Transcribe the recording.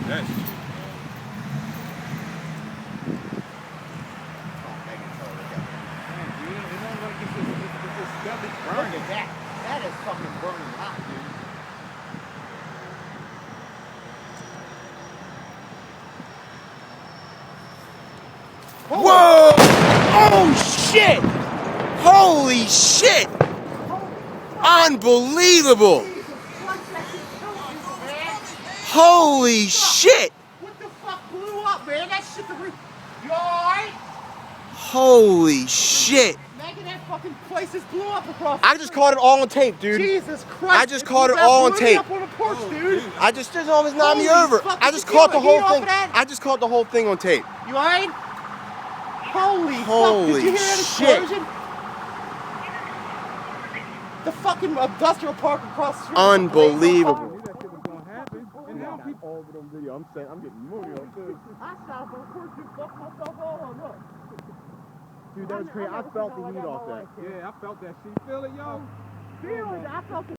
That's Look at that. That is fucking burning hot, dude. Whoa! Oh shit! Holy shit! Unbelievable! Holy shit! What the fuck blew up, man? That shit, you alright? Holy shit! Megan, that fucking place just blew up across. I just caught it all on tape, dude. Jesus Christ! I just caught it all on tape. Up on the porch, dude. I just almost knocked me Holy over. fuck, I did just you caught feel the the heat whole off thing. of that? I just caught the whole thing on tape. You alright? Holy fuck! Holy Did you hear that shit. explosion? The fucking industrial park across the street. Unbelievable. all over them video. I'm saying I'm getting moody on this. I shot up on the porch and fucked myself all on. Look. Dude, that was crazy. I felt the heat off that. Yeah, I felt that shit. You feel it, yo? Feel it. I felt the